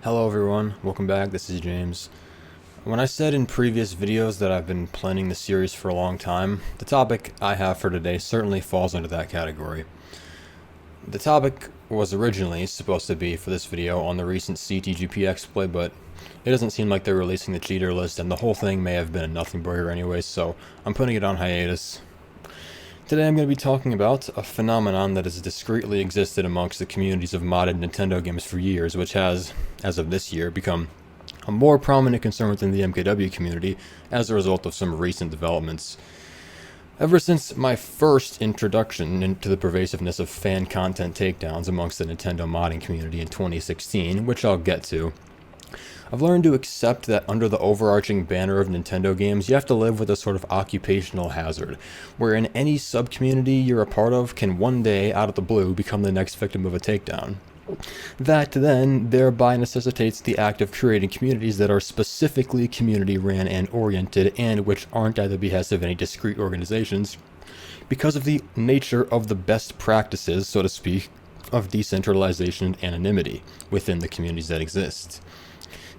Hello everyone, welcome back, this is James. When I said in previous videos that I've been planning the series for a long time, the topic I have for today certainly falls into that category. The topic was originally supposed to be for this video on the recent CTGP exploit, but it doesn't seem like they're releasing the cheater list and the whole thing may have been a nothing burger anyway, so I'm putting it on hiatus. Today I'm going to be talking about a phenomenon that has discreetly existed amongst the communities of modded Nintendo games for years, which has, as of this year, become a more prominent concern within the MKW community as a result of some recent developments. Ever since my first introduction into the pervasiveness of fan content takedowns amongst the Nintendo modding community in 2016, which I'll get to, I've learned to accept that under the overarching banner of Nintendo games, you have to live with a sort of occupational hazard, wherein any sub-community you're a part of can one day, out of the blue, become the next victim of a takedown. That then thereby necessitates the act of creating communities that are specifically community-ran and oriented, and which aren't at the behest of any discrete organizations, because of the nature of the best practices, so to speak, of decentralization and anonymity within the communities that exist.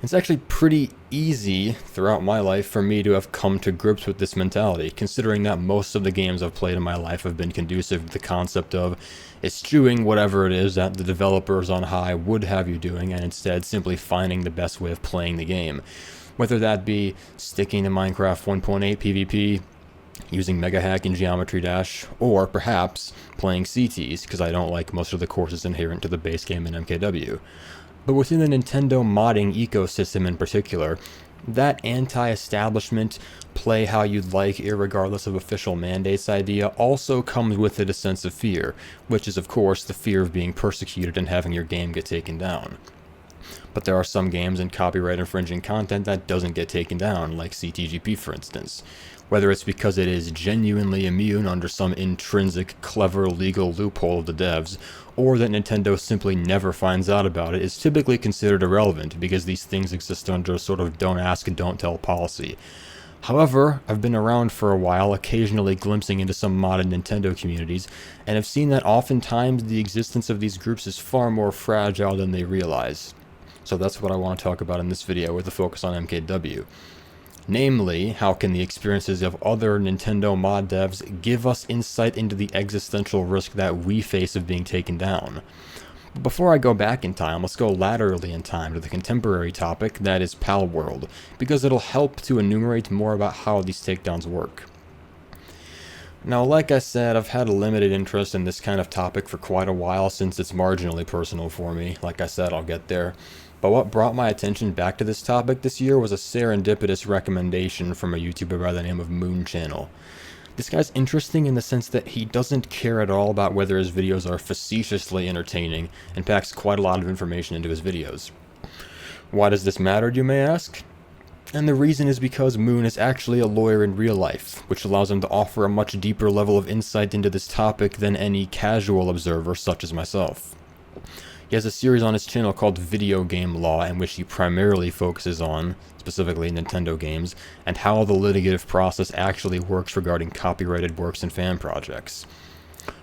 It's actually pretty easy throughout my life for me to have come to grips with this mentality, considering that most of the games I've played in my life have been conducive to the concept of eschewing whatever it is that the developers on high would have you doing, and instead simply finding the best way of playing the game. Whether that be sticking to Minecraft 1.8 PvP, using Mega Hack and Geometry Dash, or perhaps playing CTs, because I don't like most of the courses inherent to the base game in MKW. But within the Nintendo modding ecosystem in particular, that anti-establishment, play how you'd like irregardless of official mandates idea also comes with it a sense of fear, which is of course the fear of being persecuted and having your game get taken down. But there are some games and copyright infringing content that doesn't get taken down, like CTGP for instance. Whether it's because it is genuinely immune under some intrinsic, clever legal loophole of the devs, or that Nintendo simply never finds out about it, is typically considered irrelevant because these things exist under a sort of don't ask and don't tell policy. However, I've been around for a while, occasionally glimpsing into some modded Nintendo communities, and have seen that oftentimes the existence of these groups is far more fragile than they realize. So that's what I want to talk about in this video with a focus on MKW. Namely, how can the experiences of other Nintendo mod devs give us insight into the existential risk that we face of being taken down? But before I go back in time, let's go laterally in time to the contemporary topic, that is Palworld, because it'll help to enumerate more about how these takedowns work. Now, like I said, I've had a limited interest in this kind of topic for quite a while since it's marginally personal for me. Like I said, I'll get there. But what brought my attention back to this topic this year was a serendipitous recommendation from a YouTuber by the name of Moon Channel. This guy's interesting in the sense that he doesn't care at all about whether his videos are facetiously entertaining and packs quite a lot of information into his videos. Why does this matter, you may ask? And the reason is because Moon is actually a lawyer in real life, which allows him to offer a much deeper level of insight into this topic than any casual observer such as myself. He has a series on his channel called Video Game Law, in which he primarily focuses on, specifically Nintendo games, and how the litigative process actually works regarding copyrighted works and fan projects.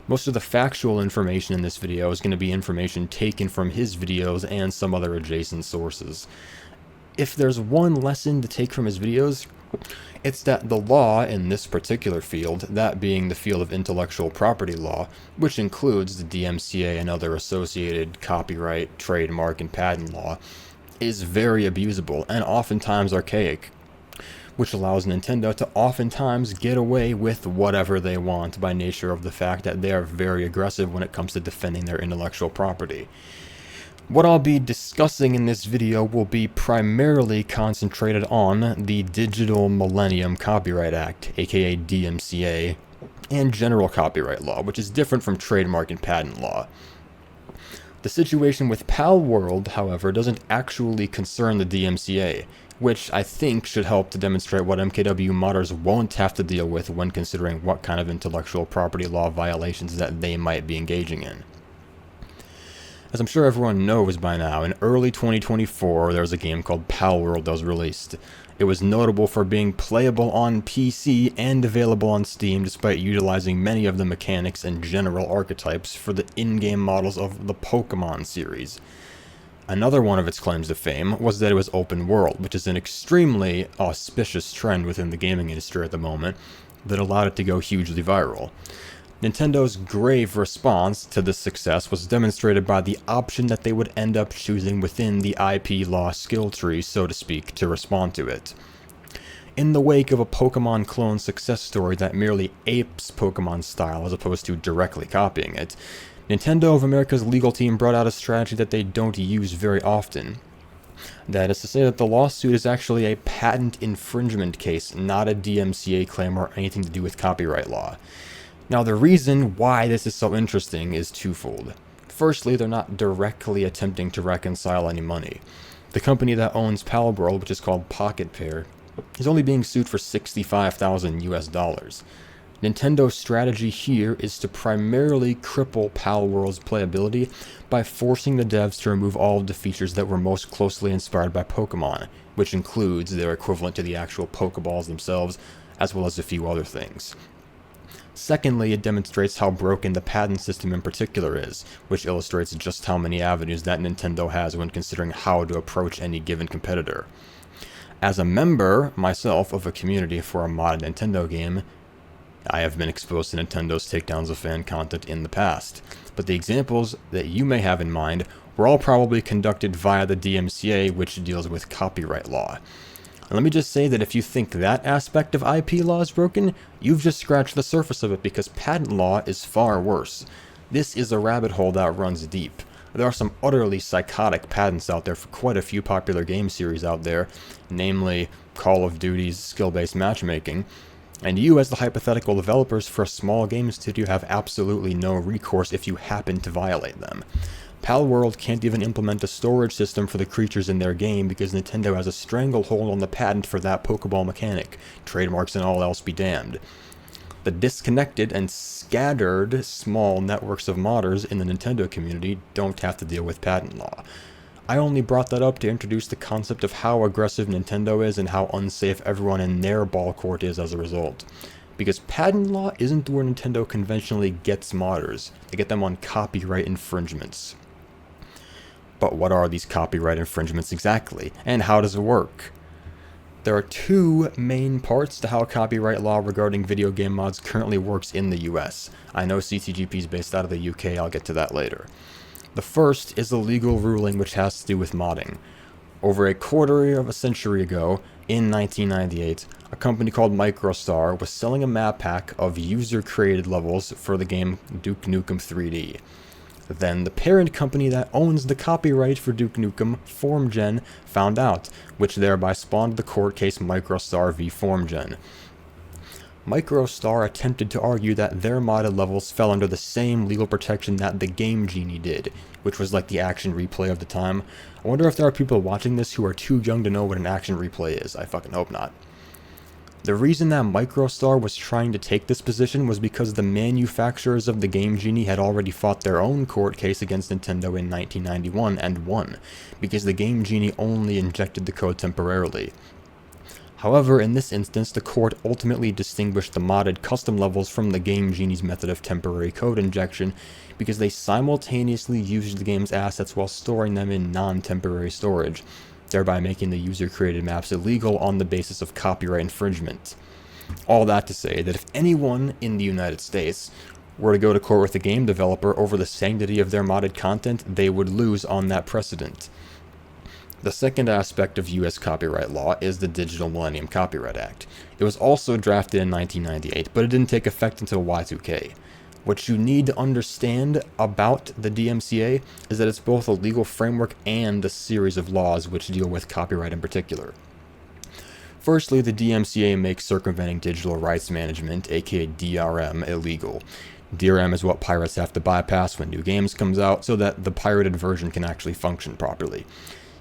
Most of the factual information in this video is going to be information taken from his videos and some other adjacent sources. If there's one lesson to take from his videos, it's that the law in this particular field, that being the field of intellectual property law, which includes the DMCA and other associated copyright, trademark, and patent law, is very abusable and oftentimes archaic, which allows Nintendo to oftentimes get away with whatever they want by nature of the fact that they are very aggressive when it comes to defending their intellectual property. What I'll be discussing in this video will be primarily concentrated on the Digital Millennium Copyright Act, aka DMCA, and general copyright law, which is different from trademark and patent law. The situation with Palworld, however, doesn't actually concern the DMCA, which I think should help to demonstrate what MKW modders won't have to deal with when considering what kind of intellectual property law violations that they might be engaging in. As I'm sure everyone knows by now, in early 2024 there was a game called Palworld that was released. It was notable for being playable on PC and available on Steam despite utilizing many of the mechanics and general archetypes for the in-game models of the Pokemon series. Another one of its claims to fame was that it was open world, which is an extremely auspicious trend within the gaming industry at the moment that allowed it to go hugely viral. Nintendo's grave response to this success was demonstrated by the option that they would end up choosing within the IP law skill tree, so to speak, to respond to it. In the wake of a Pokemon clone success story that merely apes Pokemon's style as opposed to directly copying it, Nintendo of America's legal team brought out a strategy that they don't use very often. That is to say that the lawsuit is actually a patent infringement case, not a DMCA claim or anything to do with copyright law. Now, the reason why this is so interesting is twofold. Firstly, they're not directly attempting to reconcile any money. The company that owns Palworld, which is called Pocket Pair, is only being sued for $65,000 US. Nintendo's strategy here is to primarily cripple Palworld's playability by forcing the devs to remove all of the features that were most closely inspired by Pokemon, which includes their equivalent to the actual Pokeballs themselves, as well as a few other things. Secondly, it demonstrates how broken the patent system in particular is, which illustrates just how many avenues that Nintendo has when considering how to approach any given competitor. As a member, myself, of a community for a modded Nintendo game, I have been exposed to Nintendo's takedowns of fan content in the past, but the examples that you may have in mind were all probably conducted via the DMCA, which deals with copyright law. And let me just say that if you think that aspect of IP law is broken, you've just scratched the surface of it, because patent law is far worse. This is a rabbit hole that runs deep. There are some utterly psychotic patents out there for quite a few popular game series out there, namely Call of Duty's skill-based matchmaking, and you as the hypothetical developers for a small game studio have absolutely no recourse if you happen to violate them. Palworld can't even implement a storage system for the creatures in their game because Nintendo has a stranglehold on the patent for that Pokeball mechanic, trademarks and all else be damned. The disconnected and scattered small networks of modders in the Nintendo community don't have to deal with patent law. I only brought that up to introduce the concept of how aggressive Nintendo is and how unsafe everyone in their ball court is as a result. Because patent law isn't where Nintendo conventionally gets modders. They get them on copyright infringements. But what are these copyright infringements exactly, and how does it work? There are two main parts to how copyright law regarding video game mods currently works in the US. I know CTGP is based out of the UK, I'll get to that later. The first is a legal ruling which has to do with modding. Over a quarter of a century ago, in 1998, a company called MicroStar was selling a map pack of user-created levels for the game Duke Nukem 3D. Then the parent company that owns the copyright for Duke Nukem, FormGen, found out, which thereby spawned the court case MicroStar v. FormGen. MicroStar attempted to argue that their modded levels fell under the same legal protection that the Game Genie did, which was like the action replay of the time. I wonder if there are people watching this who are too young to know what an action replay is. I fucking hope not. The reason that MicroStar was trying to take this position was because the manufacturers of the Game Genie had already fought their own court case against Nintendo in 1991 and won, because the Game Genie only injected the code temporarily. However, in this instance, the court ultimately distinguished the modded custom levels from the Game Genie's method of temporary code injection because they simultaneously used the game's assets while storing them in non-temporary storage, thereby making the user-created maps illegal on the basis of copyright infringement. All that to say that if anyone in the United States were to go to court with a game developer over the sanctity of their modded content, they would lose on that precedent. The second aspect of U.S. copyright law is the Digital Millennium Copyright Act. It was also drafted in 1998, but it didn't take effect until Y2K. What you need to understand about the DMCA is that it's both a legal framework and a series of laws which deal with copyright in particular. Firstly, the DMCA makes circumventing digital rights management, aka DRM, illegal. DRM is what pirates have to bypass when new games comes out so that the pirated version can actually function properly.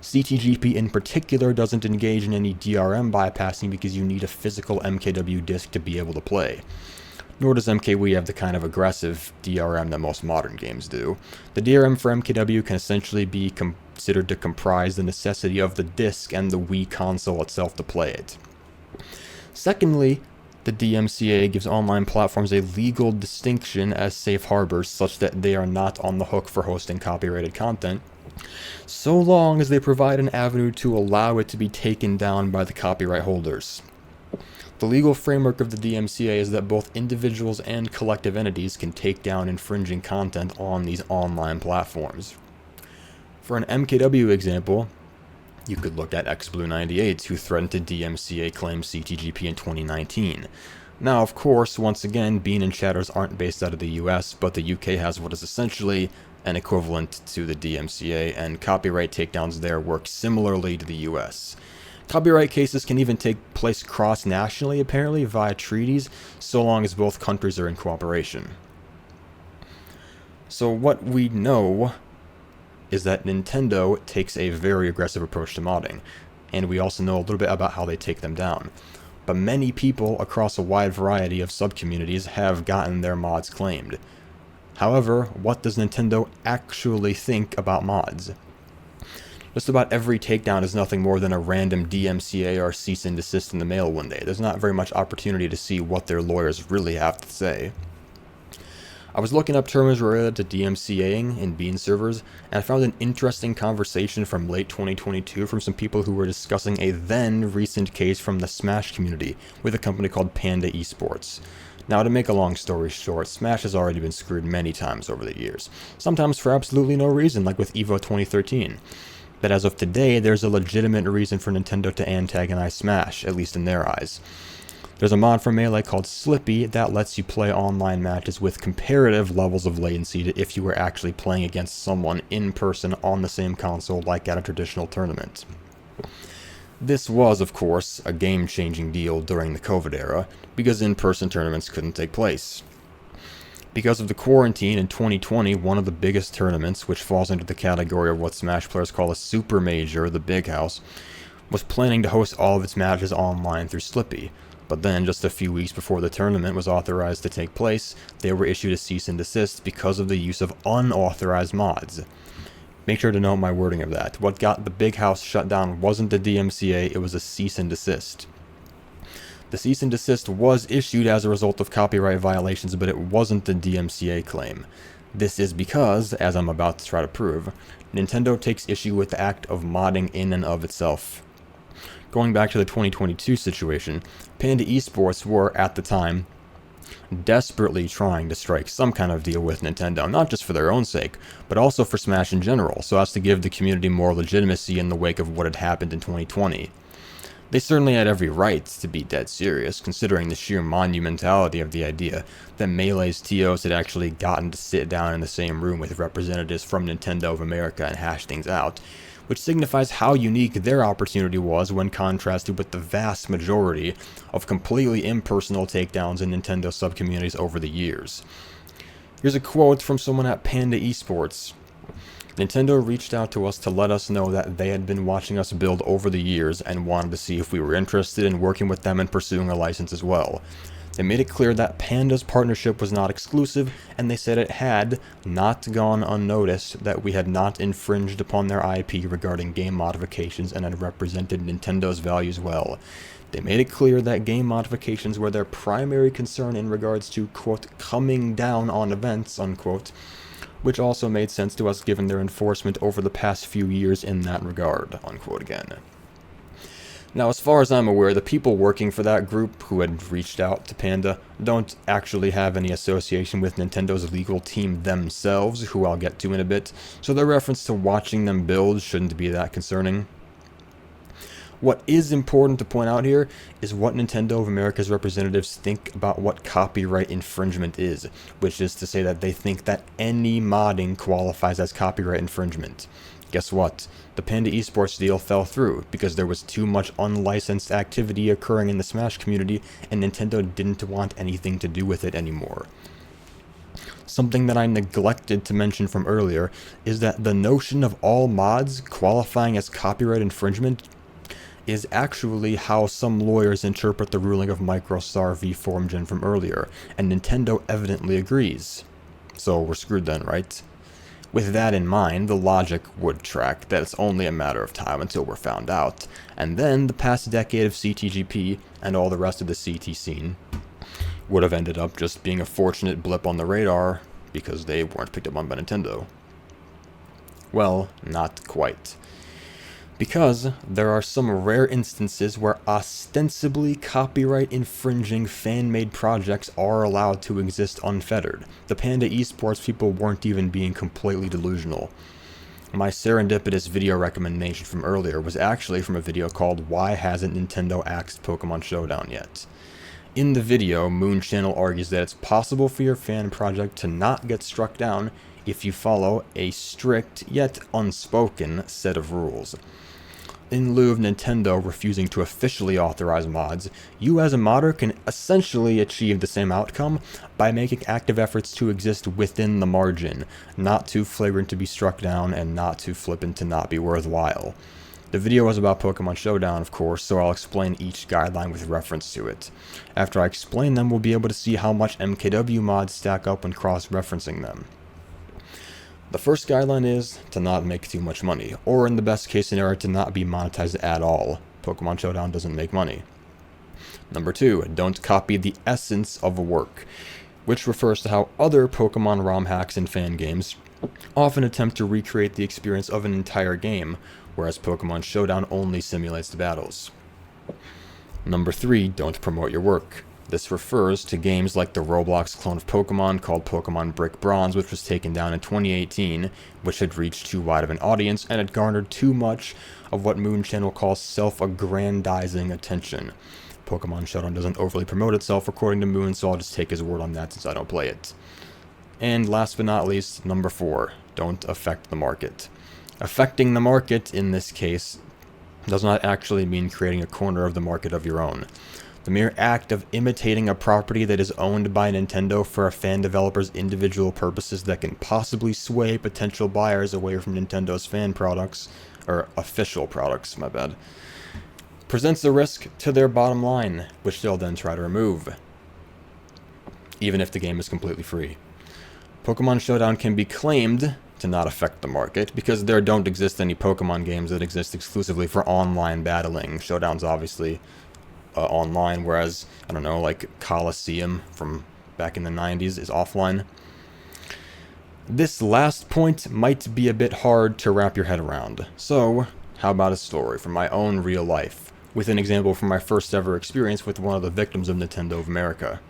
CTGP in particular doesn't engage in any DRM bypassing because you need a physical MKW disc to be able to play. nor does MKW have the kind of aggressive DRM that most modern games do. The DRM for MKW can essentially be considered to comprise the necessity of the disc and the Wii console itself to play it. Secondly, the DMCA gives online platforms a legal distinction as safe harbors such that they are not on the hook for hosting copyrighted content, so long as they provide an avenue to allow it to be taken down by the copyright holders. The legal framework of the DMCA is that both individuals and collective entities can take down infringing content on these online platforms. For an MKW example, you could look at XBlue98, who threatened to DMCA claim CTGP in 2019. Now, of course, once again, Bean and Chatters aren't based out of the US, but the UK has what is essentially an equivalent to the DMCA, and copyright takedowns there work similarly to the US. Copyright cases can even take place cross-nationally, apparently, via treaties, so long as both countries are in cooperation. So what we know is that Nintendo takes a very aggressive approach to modding, and we also know a little bit about how they take them down. But many people across a wide variety of subcommunities have gotten their mods claimed. However, what does Nintendo actually think about mods? Just about every takedown is nothing more than a random DMCA or cease and desist in the mail one day. There's not very much opportunity to see what their lawyers really have to say. I was looking up terms related to DMCAing in Bean servers, and I found an interesting conversation from late 2022 from some people who were discussing a then recent case from the Smash community with a company called Panda Esports. Now, to make a long story short, Smash has already been screwed many times over the years, sometimes for absolutely no reason, like with EVO 2013. But as of today, there's a legitimate reason for Nintendo to antagonize Smash, at least in their eyes. There's a mod for Melee called Slippy that lets you play online matches with comparative levels of latency to if you were actually playing against someone in person on the same console like at a traditional tournament. This was, of course, a game-changing deal during the COVID era, because in-person tournaments couldn't take place. Because of the quarantine in 2020, one of the biggest tournaments, which falls into the category of what Smash players call a supermajor, the Big House, was planning to host all of its matches online through Slippy. But then, just a few weeks before the tournament was authorized to take place, they were issued a cease and desist because of the use of unauthorized mods. Make sure to note my wording of that. What got the Big House shut down wasn't the DMCA, it was a cease and desist. The cease and desist was issued as a result of copyright violations, but it wasn't the DMCA claim. This is because, as I'm about to try to prove, Nintendo takes issue with the act of modding in and of itself. Going back to the 2022 situation, Panda Esports were, at the time, desperately trying to strike some kind of deal with Nintendo, not just for their own sake, but also for Smash in general, so as to give the community more legitimacy in the wake of what had happened in 2020. They certainly had every right to be dead serious, considering the sheer monumentality of the idea that Melee's TOs had actually gotten to sit down in the same room with representatives from Nintendo of America and hash things out, which signifies how unique their opportunity was when contrasted with the vast majority of completely impersonal takedowns in Nintendo subcommunities over the years. Here's a quote from someone at Panda Esports. Nintendo reached out to us to let us know that they had been watching us build over the years and wanted to see if we were interested in working with them and pursuing a license as well. They made it clear that Panda's partnership was not exclusive, and they said it had not gone unnoticed that we had not infringed upon their IP regarding game modifications and had represented Nintendo's values well. They made it clear that game modifications were their primary concern in regards to, quote, coming down on events, unquote, which also made sense to us given their enforcement over the past few years in that regard, unquote again. Now, as far as I'm aware, the people working for that group who had reached out to Panda don't actually have any association with Nintendo's legal team themselves, who I'll get to in a bit, so their reference to watching them build shouldn't be that concerning. What is important to point out here is what Nintendo of America's representatives think about what copyright infringement is, which is to say that they think that any modding qualifies as copyright infringement. Guess what? The Panda Esports deal fell through because there was too much unlicensed activity occurring in the Smash community and Nintendo didn't want anything to do with it anymore. Something that I neglected to mention from earlier is that the notion of all mods qualifying as copyright infringement is actually how some lawyers interpret the ruling of Microstar v. Formgen from earlier, and Nintendo evidently agrees. So we're screwed then, right? With that in mind, the logic would track that it's only a matter of time until we're found out, and then the past decade of CTGP and all the rest of the CT scene would have ended up just being a fortunate blip on the radar because they weren't picked up on by Nintendo. Well, not quite. Because there are some rare instances where ostensibly copyright-infringing fan-made projects are allowed to exist unfettered. The Panda Esports people weren't even being completely delusional. My serendipitous video recommendation from earlier was actually from a video called Why Hasn't Nintendo Axed Pokemon Showdown Yet? In the video, Moon Channel argues that it's possible for your fan project to not get struck down if you follow a strict, yet unspoken, set of rules. In lieu of Nintendo refusing to officially authorize mods, you as a modder can essentially achieve the same outcome by making active efforts to exist within the margin, not too flagrant to be struck down and not too flippant to not be worthwhile. The video was about Pokemon Showdown, of course, so I'll explain each guideline with reference to it. After I explain them, we'll be able to see how much MKW mods stack up when cross-referencing them. The first guideline is to not make too much money, or in the best case scenario, to not be monetized at all. Pokemon Showdown doesn't make money. Number 2, don't copy the essence of a work, which refers to how other Pokemon ROM hacks and fan games often attempt to recreate the experience of an entire game, whereas Pokemon Showdown only simulates the battles. Number 3, don't promote your work. This refers to games like the Roblox clone of Pokemon called Pokemon Brick Bronze, which was taken down in 2018, which had reached too wide of an audience and had garnered too much of what Moon Channel calls self-aggrandizing attention. Pokemon Showdown doesn't overly promote itself according to Moon, so I'll just take his word on that since I don't play it. And last but not least, number 4, don't affect the market. Affecting the market, in this case, does not actually mean creating a corner of the market of your own. The mere act of imitating a property that is owned by Nintendo for a fan developer's individual purposes that can possibly sway potential buyers away from Nintendo's fan products, or official products, my bad, presents a risk to their bottom line, which they'll then try to remove, even if the game is completely free. Pokemon Showdown can be claimed to not affect the market because there don't exist any Pokemon games that exist exclusively for online battling. Showdown's obviously online, whereas, I don't know, like Coliseum from back in the 90s is offline. This last point might be a bit hard to wrap your head around, so how about a story from my own real life, with an example from my first ever experience with one of the victims of Nintendo of America.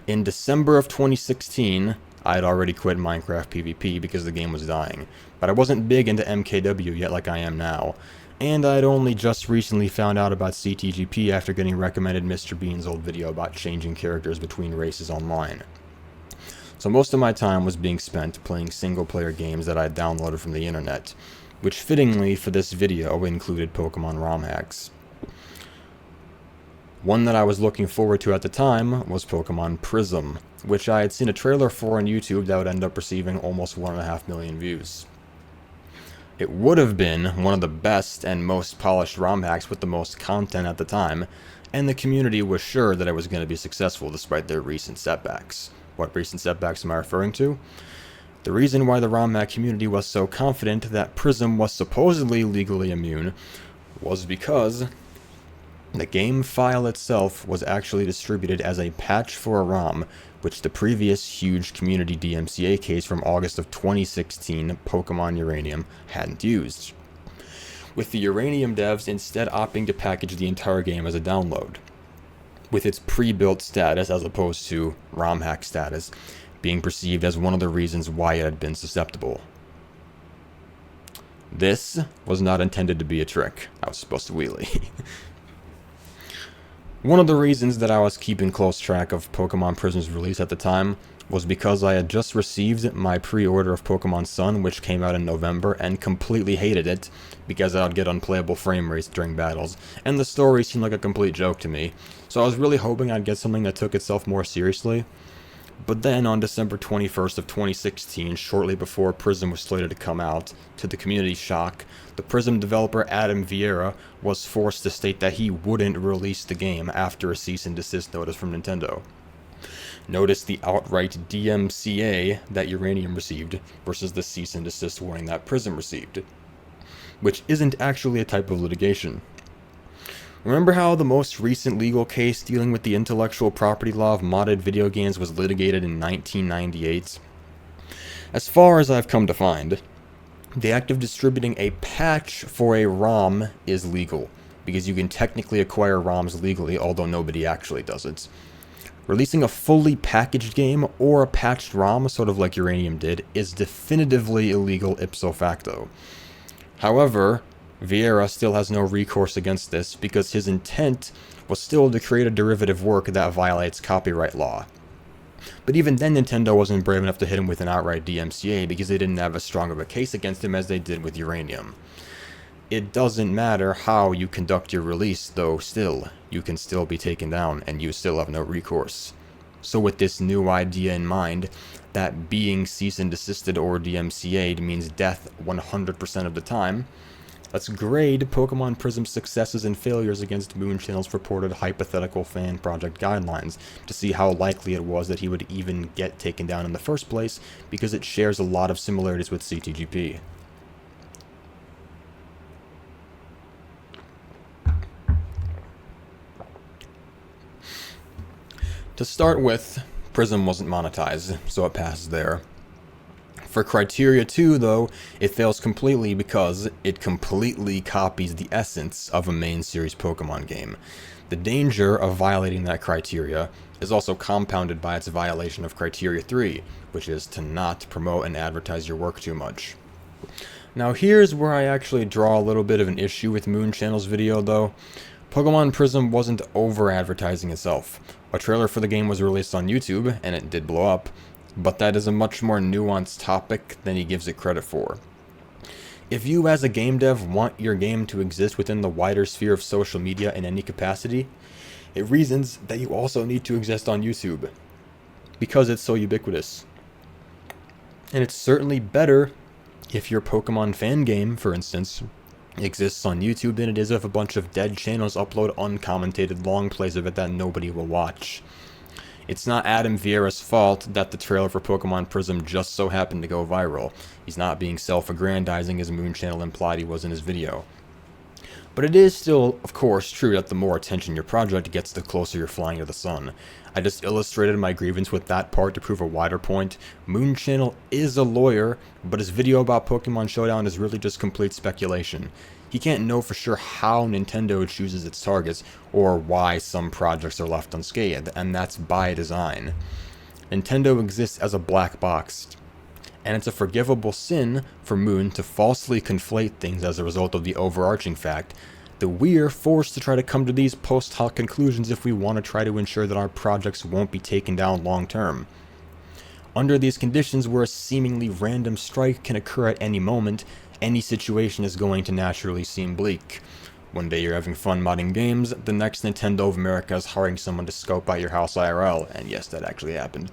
In December of 2016, I had already quit Minecraft PvP because the game was dying, but I wasn't big into MKW yet like I am now, and I'd only just recently found out about CTGP after getting recommended Mr. Bean's old video about changing characters between races online. So most of my time was being spent playing single-player games that I had downloaded from the internet, which fittingly for this video included Pokemon ROM hacks. One that I was looking forward to at the time was Pokemon Prism, which I had seen a trailer for on YouTube that would end up receiving almost 1.5 million views. It would have been one of the best and most polished ROM hacks with the most content at the time, and the community was sure that it was going to be successful despite their recent setbacks. What recent setbacks am I referring to? The reason why the ROM hack community was so confident that Prism was supposedly legally immune was because the game file itself was actually distributed as a patch for a ROM, which the previous huge community DMCA case from August of 2016, Pokemon Uranium, hadn't used, with the Uranium devs instead opting to package the entire game as a download, with its pre-built status as opposed to ROM hack status being perceived as one of the reasons why it had been susceptible. This was not intended to be a trick. I was supposed to wheelie. One of the reasons that I was keeping close track of Pokemon Prism's release at the time was because I had just received my pre-order of Pokemon Sun, which came out in November, and completely hated it because I would get unplayable frame rates during battles, and the story seemed like a complete joke to me, so I was really hoping I'd get something that took itself more seriously. But then on December 21st of 2016, shortly before Prism was slated to come out, to the community's shock, the Prism developer Adam Vieira was forced to state that he wouldn't release the game after a cease and desist notice from Nintendo. Notice the outright DMCA that Uranium received versus the cease and desist warning that Prism received, which isn't actually a type of litigation. Remember how the most recent legal case dealing with the intellectual property law of modded video games was litigated in 1998? As far as I've come to find, the act of distributing a patch for a ROM is legal, because you can technically acquire ROMs legally, although nobody actually does it. Releasing a fully packaged game or a patched ROM, sort of like Uranium did, is definitively illegal ipso facto. However, Vieira still has no recourse against this because his intent was still to create a derivative work that violates copyright law. But even then, Nintendo wasn't brave enough to hit him with an outright DMCA because they didn't have as strong of a case against him as they did with Uranium. It doesn't matter how you conduct your release, though still, you can still be taken down and you still have no recourse. So with this new idea in mind, that being cease and desisted or DMCA'd means death 100% of the time, let's grade Pokemon Prism's successes and failures against Moon Channel's purported hypothetical fan project guidelines to see how likely it was that he would even get taken down in the first place, because it shares a lot of similarities with CTGP. To start with, Prism wasn't monetized, so it passes there. For Criteria 2, though, it fails completely because it completely copies the essence of a main series Pokemon game. The danger of violating that criteria is also compounded by its violation of Criteria 3, which is to not promote and advertise your work too much. Now here's where I actually draw a little bit of an issue with Moon Channel's video, though. Pokemon Prism wasn't over-advertising itself. A trailer for the game was released on YouTube, and it did blow up, but that is a much more nuanced topic than he gives it credit for. If you as a game dev want your game to exist within the wider sphere of social media in any capacity, it reasons that you also need to exist on YouTube, because it's so ubiquitous. And it's certainly better if your Pokemon fan game, for instance, exists on YouTube than it is if a bunch of dead channels upload uncommentated long plays of it that nobody will watch. It's not Adam Vieira's fault that the trailer for Pokemon Prism just so happened to go viral. He's not being self-aggrandizing as Moon Channel implied he was in his video. But it is still, of course, true that the more attention your project gets, the closer you're flying to the sun. I just illustrated my grievance with that part to prove a wider point. Moon Channel is a lawyer, but his video about Pokemon Showdown is really just complete speculation. He can't know for sure how Nintendo chooses its targets, or why some projects are left unscathed, and that's by design. Nintendo exists as a black box, and it's a forgivable sin for Moon to falsely conflate things as a result of the overarching fact that we're forced to try to come to these post hoc conclusions if we want to try to ensure that our projects won't be taken down long term. Under these conditions, where a seemingly random strike can occur at any moment, any situation is going to naturally seem bleak. One day you're having fun modding games, the next Nintendo of America is hiring someone to scope out your house IRL, and yes, that actually happened.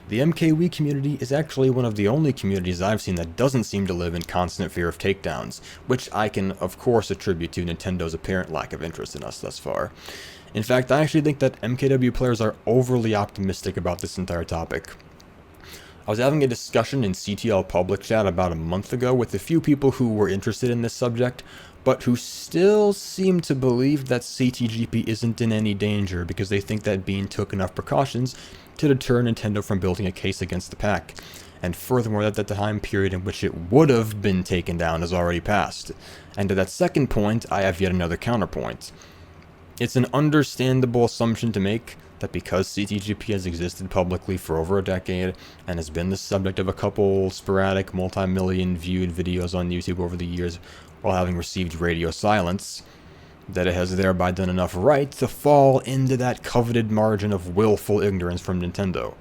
The MKW community is actually one of the only communities I've seen that doesn't seem to live in constant fear of takedowns, which I can of course attribute to Nintendo's apparent lack of interest in us thus far. In fact, I actually think that MKW players are overly optimistic about this entire topic. I was having a discussion in CTL public chat about a month ago with a few people who were interested in this subject, but who still seem to believe that CTGP isn't in any danger because they think that Bean took enough precautions to deter Nintendo from building a case against the pack, and furthermore that the time period in which it would have been taken down has already passed. And to that second point, I have yet another counterpoint. It's an understandable assumption to make that because CTGP has existed publicly for over a decade and has been the subject of a couple sporadic multi-million viewed videos on YouTube over the years while having received radio silence, that it has thereby done enough right to fall into that coveted margin of willful ignorance from Nintendo.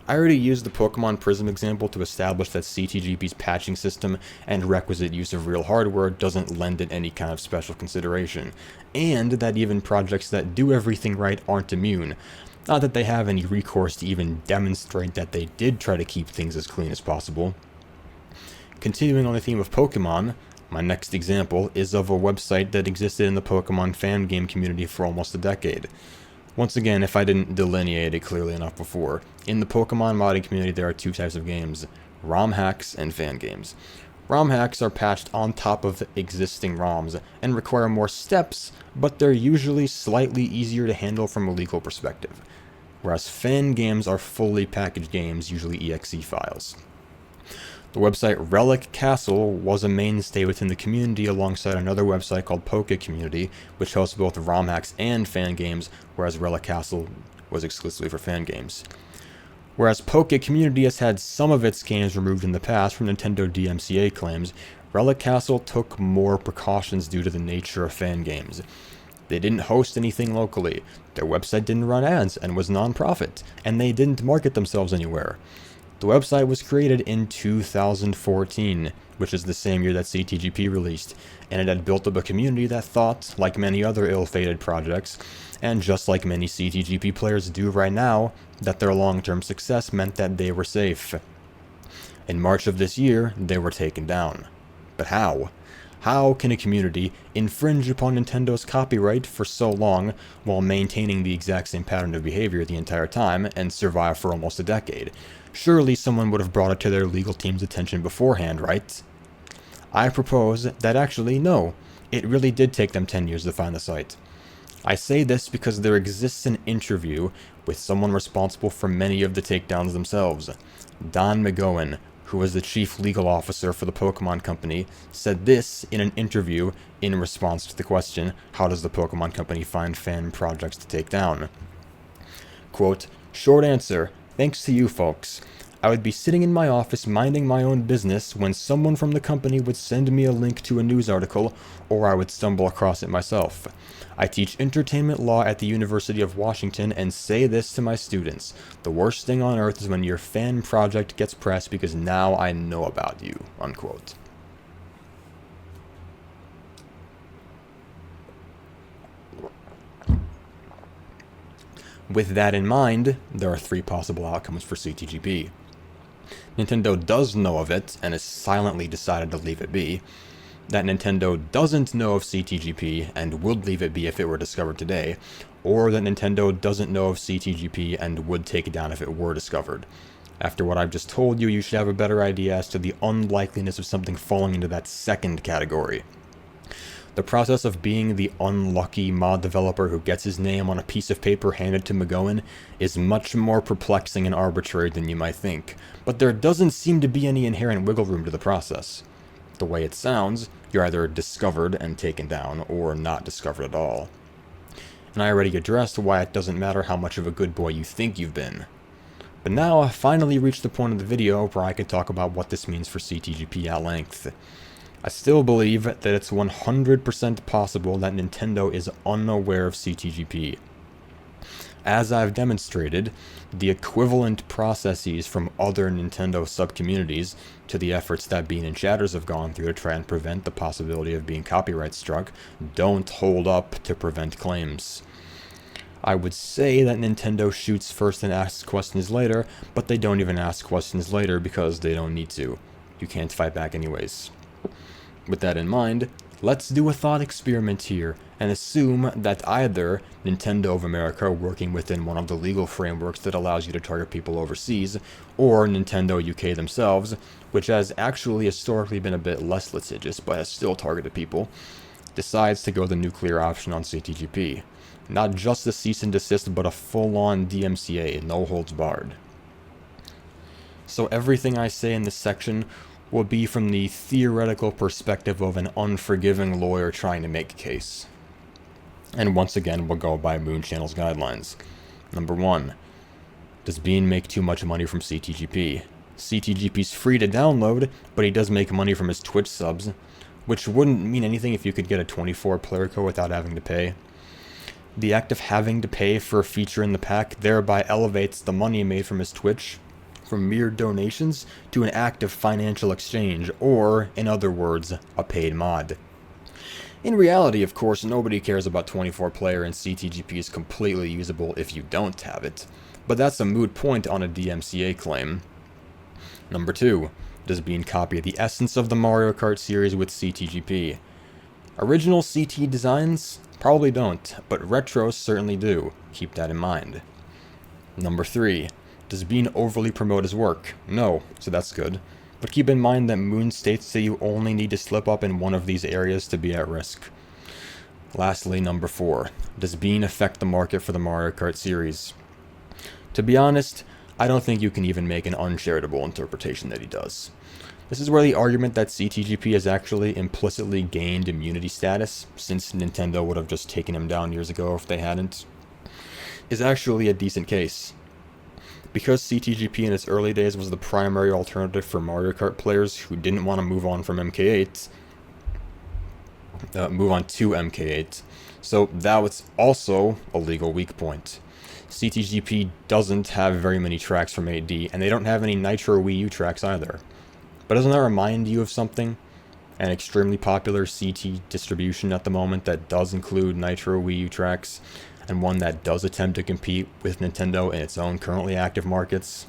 I already used the Pokemon Prism example to establish that CTGP's patching system and requisite use of real hardware doesn't lend it any kind of special consideration, and that even projects that do everything right aren't immune. Not that they have any recourse to even demonstrate that they did try to keep things as clean as possible. Continuing on the theme of Pokemon, my next example is of a website that existed in the Pokemon fan game community for almost a decade. Once again, if I didn't delineate it clearly enough before, in the Pokemon modding community there are two types of games, ROM hacks and fan games. ROM hacks are patched on top of existing ROMs and require more steps, but they're usually slightly easier to handle from a legal perspective, whereas fan games are fully packaged games, usually exe files. The website Relic Castle was a mainstay within the community alongside another website called Poke Community, which hosts both ROM hacks and fan games, whereas Relic Castle was exclusively for fan games. Whereas Poke Community has had some of its games removed in the past from Nintendo DMCA claims, Relic Castle took more precautions due to the nature of fan games. They didn't host anything locally, their website didn't run ads and was non-profit, and they didn't market themselves anywhere. The website was created in 2014, which is the same year that CTGP released, and it had built up a community that thought, like many other ill-fated projects, and just like many CTGP players do right now, that their long-term success meant that they were safe. In March of this year, they were taken down. But how? How can a community infringe upon Nintendo's copyright for so long while maintaining the exact same pattern of behavior the entire time and survive for almost a decade? Surely someone would have brought it to their legal team's attention beforehand, right? I propose that actually, no, it really did take them 10 years to find the site. I say this because there exists an interview with someone responsible for many of the takedowns themselves. Don McGowan, who was the chief legal officer for the Pokemon Company, said this in an interview in response to the question, how does the Pokemon Company find fan projects to take down? Quote, "Short answer, thanks to you folks. I would be sitting in my office minding my own business when someone from the company would send me a link to a news article, or I would stumble across it myself. I teach entertainment law at the University of Washington and say this to my students. The worst thing on earth is when your fan project gets pressed because now I know about you." Unquote. With that in mind, there are three possible outcomes for CTGP. Nintendo does know of it and has silently decided to leave it be. That Nintendo doesn't know of CTGP and would leave it be if it were discovered today, or that Nintendo doesn't know of CTGP and would take it down if it were discovered. After what I've just told you, you should have a better idea as to the unlikeliness of something falling into that second category. The process of being the unlucky mod developer who gets his name on a piece of paper handed to McGowan is much more perplexing and arbitrary than you might think, but there doesn't seem to be any inherent wiggle room to the process. The way it sounds, you're either discovered and taken down, or not discovered at all. And I already addressed why it doesn't matter how much of a good boy you think you've been. But now I finally reached the point of the video where I can talk about what this means for CTGP at length. I still believe that it's 100% possible that Nintendo is unaware of CTGP. As I've demonstrated, the equivalent processes from other Nintendo sub-communities to the efforts that Bean and Shatters have gone through to try and prevent the possibility of being copyright struck don't hold up to prevent claims. I would say that Nintendo shoots first and asks questions later, but they don't even ask questions later because they don't need to. You can't fight back anyways. With that in mind, let's do a thought experiment here and assume that either Nintendo of America working within one of the legal frameworks that allows you to target people overseas, or Nintendo UK themselves, which has actually historically been a bit less litigious but has still targeted people, decides to go the nuclear option on CTGP. Not just a cease and desist, but a full-on DMCA, no holds barred. So everything I say in this section will be from the theoretical perspective of an unforgiving lawyer trying to make a case. And once again, we'll go by Moon Channel's guidelines. Number 1. Does Bean make too much money from CTGP? CTGP's free to download, but he does make money from his Twitch subs, which wouldn't mean anything if you could get a 24 player code without having to pay. The act of having to pay for a feature in the pack thereby elevates the money made from his Twitch from mere donations to an act of financial exchange, or, in other words, a paid mod. In reality, of course, nobody cares about 24-player, and CTGP is completely usable if you don't have it, but that's a moot point on a DMCA claim. Number 2. Does Bean copy the essence of the Mario Kart series with CTGP? Original CT designs? Probably don't, but retros certainly do. Keep that in mind. Number 3. Does Bean overly promote his work? No, so that's good. But keep in mind that Moon states that you only need to slip up in one of these areas to be at risk. Lastly, number 4. Does Bean affect the market for the Mario Kart series? To be honest, I don't think you can even make an uncharitable interpretation that he does. This is where the argument that CTGP has actually implicitly gained immunity status, since Nintendo would have just taken him down years ago if they hadn't, is actually a decent case. Because CTGP in its early days was the primary alternative for Mario Kart players who didn't want to move on to MK8, so that was also a legal weak point. CTGP doesn't have very many tracks from 8D, and they don't have any Nitro Wii U tracks either. But doesn't that remind you of something? An extremely popular CT distribution at the moment that does include Nitro Wii U tracks, and one that does attempt to compete with Nintendo in its own currently active markets.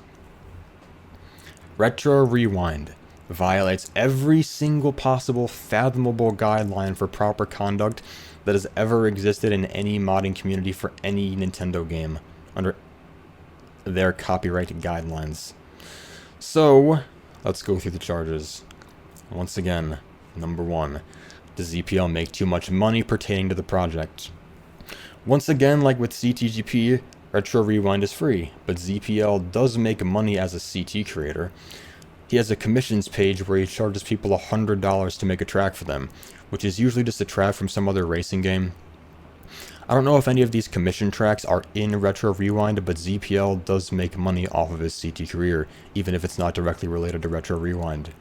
Retro Rewind violates every single possible fathomable guideline for proper conduct that has ever existed in any modding community for any Nintendo game under their copyright guidelines. So, let's go through the charges. Once again, number 1. Does ZPL make too much money pertaining to the project? Once again, like with CTGP, Retro Rewind is free, but ZPL does make money as a CT creator. He has a commissions page where he charges people $100 to make a track for them, which is usually just a track from some other racing game. I don't know if any of these commission tracks are in Retro Rewind, but ZPL does make money off of his CT career, even if it's not directly related to Retro Rewind.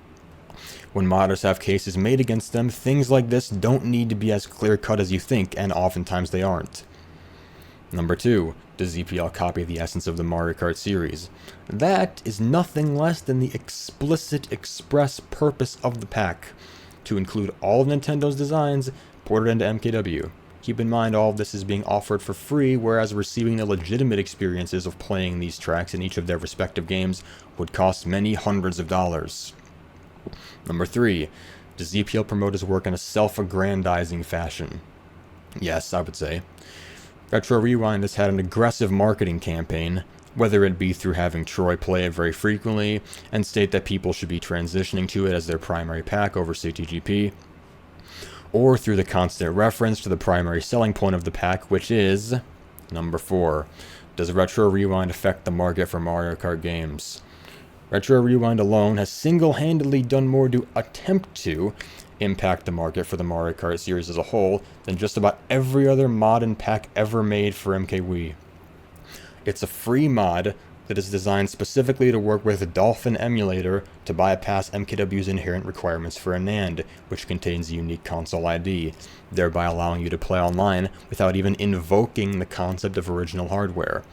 When modders have cases made against them, things like this don't need to be as clear-cut as you think, and oftentimes they aren't. Number 2. Does ZPL copy the essence of the Mario Kart series? That is nothing less than the explicit express purpose of the pack, to include all of Nintendo's designs ported into MKW. Keep in mind all of this is being offered for free, whereas receiving the legitimate experiences of playing these tracks in each of their respective games would cost many hundreds of dollars. Number 3. Does ZPL promote his work in a self-aggrandizing fashion? Yes, I would say. Retro Rewind has had an aggressive marketing campaign, whether it be through having Troy play it very frequently and state that people should be transitioning to it as their primary pack over CTGP, or through the constant reference to the primary selling point of the pack, which is number 4. Does Retro Rewind affect the market for Mario Kart games? Retro Rewind alone has single-handedly done more to attempt to impact the market for the Mario Kart series as a whole than just about every other mod and pack ever made for MKW. It's a free mod that is designed specifically to work with the Dolphin emulator to bypass MKW's inherent requirements for a NAND, which contains a unique console ID, thereby allowing you to play online without even invoking the concept of original hardware.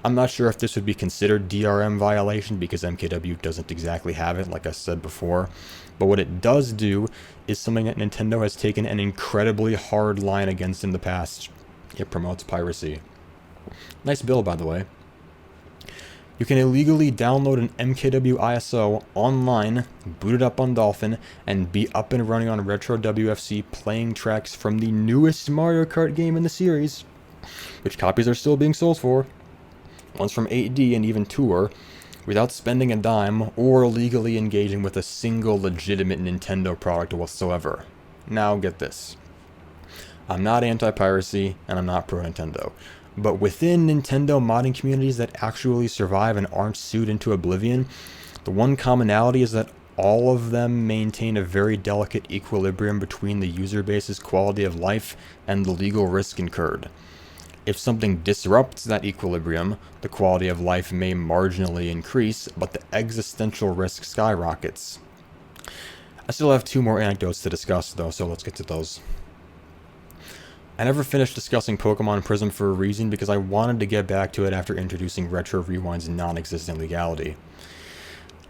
I'm not sure if this would be considered DRM violation because MKW doesn't exactly have it, like I said before, but what it does do is something that Nintendo has taken an incredibly hard line against in the past. It promotes piracy. Nice bill, by the way. You can illegally download an MKW ISO online, boot it up on Dolphin, and be up and running on Retro WFC playing tracks from the newest Mario Kart game in the series, which copies are still being sold for. Ones from 8D and even Tour, without spending a dime or legally engaging with a single legitimate Nintendo product whatsoever. Now get this. I'm not anti-piracy, and I'm not pro-Nintendo, but within Nintendo modding communities that actually survive and aren't sued into oblivion, the one commonality is that all of them maintain a very delicate equilibrium between the user base's quality of life and the legal risk incurred. If something disrupts that equilibrium, the quality of life may marginally increase, but the existential risk skyrockets. I still have 2 more anecdotes to discuss, though, so let's get to those. I never finished discussing Pokemon Prism for a reason because I wanted to get back to it after introducing Retro Rewind's non-existent legality.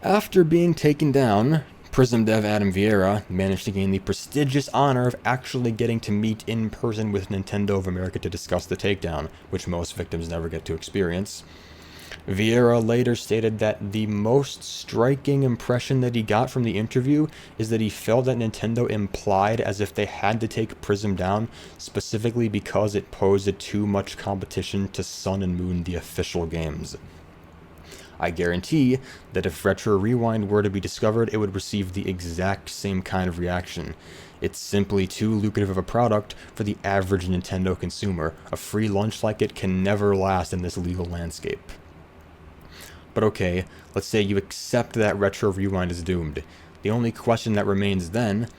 After being taken down, Prism dev Adam Vieira managed to gain the prestigious honor of actually getting to meet in person with Nintendo of America to discuss the takedown, which most victims never get to experience. Vieira later stated that the most striking impression that he got from the interview is that he felt that Nintendo implied as if they had to take Prism down specifically because it posed too much competition to Sun and Moon, the official games. I guarantee that if Retro Rewind were to be discovered, it would receive the exact same kind of reaction. It's simply too lucrative of a product for the average Nintendo consumer. A free lunch like it can never last in this legal landscape. But okay, let's say you accept that Retro Rewind is doomed. The only question that remains then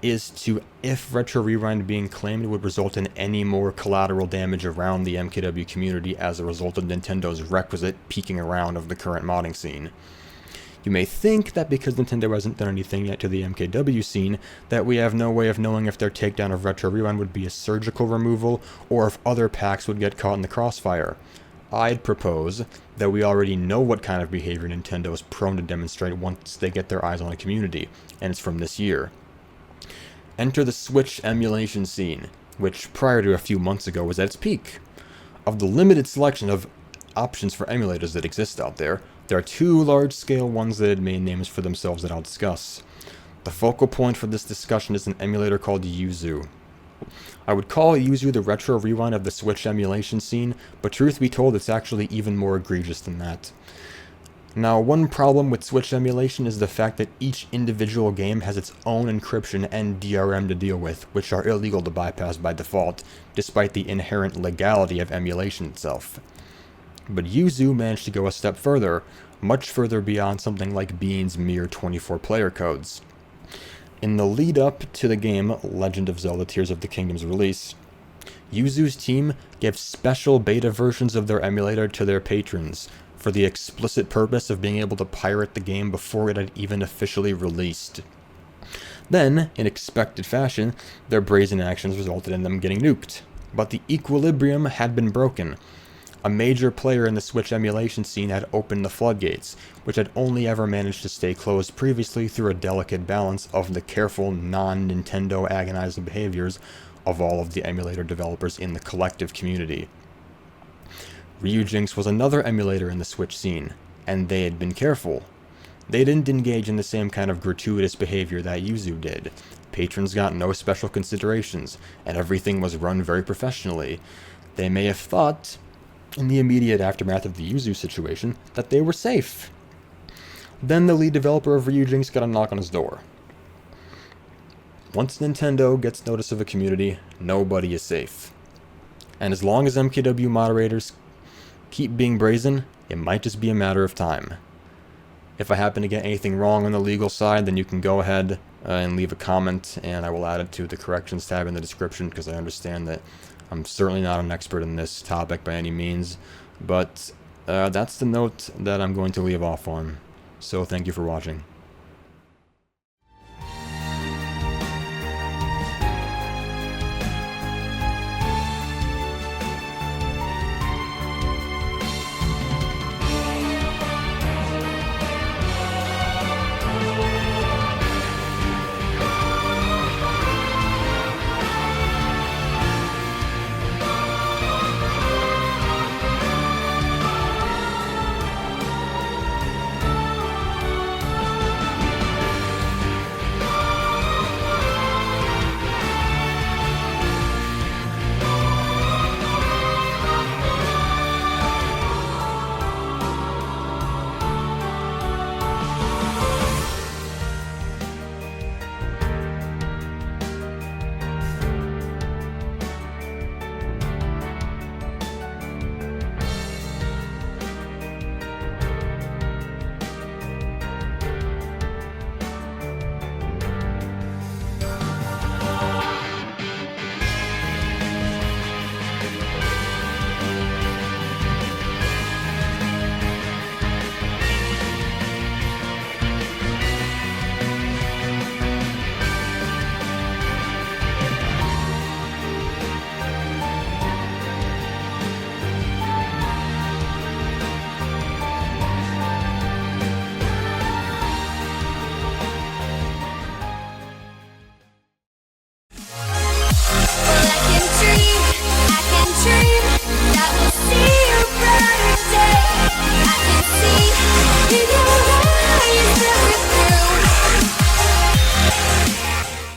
is if Retro Rewind being claimed would result in any more collateral damage around the MKW community as a result of Nintendo's requisite peeking around of the current modding scene. You may think that because Nintendo hasn't done anything yet to the MKW scene, that we have no way of knowing if their takedown of Retro Rewind would be a surgical removal, or if other packs would get caught in the crossfire. I'd propose that we already know what kind of behavior Nintendo is prone to demonstrate once they get their eyes on a community, and it's from this year. Enter the Switch emulation scene, which prior to a few months ago was at its peak. Of the limited selection of options for emulators that exist out there, there are two large-scale ones that had made names for themselves that I'll discuss. The focal point for this discussion is an emulator called Yuzu. I would call Yuzu the Retro Rewind of the Switch emulation scene, but truth be told, it's actually even more egregious than that. Now, one problem with Switch emulation is the fact that each individual game has its own encryption and DRM to deal with, which are illegal to bypass by default, despite the inherent legality of emulation itself. But Yuzu managed to go a step further, much further beyond something like Bean's mere 24-player codes. In the lead-up to the game Legend of Zelda Tears of the Kingdom's release, Yuzu's team gave special beta versions of their emulator to their patrons, for the explicit purpose of being able to pirate the game before it had even officially released. Then, in expected fashion, their brazen actions resulted in them getting nuked. But the equilibrium had been broken. A major player in the Switch emulation scene had opened the floodgates, which had only ever managed to stay closed previously through a delicate balance of the careful, non-Nintendo agonizing behaviors of all of the emulator developers in the collective community. Ryujinx was another emulator in the Switch scene, and they had been careful. They didn't engage in the same kind of gratuitous behavior that Yuzu did. Patrons got no special considerations, and everything was run very professionally. They may have thought, in the immediate aftermath of the Yuzu situation, that they were safe. Then the lead developer of Ryujinx got a knock on his door. Once Nintendo gets notice of a community, nobody is safe. And as long as MKW moderators keep being brazen, it might just be a matter of time. If I happen to get anything wrong on the legal side, then you can go ahead and leave a comment, and I will add it to the corrections tab in the description, because I understand that I'm certainly not an expert in this topic by any means, but that's the note that I'm going to leave off on. So thank you for watching.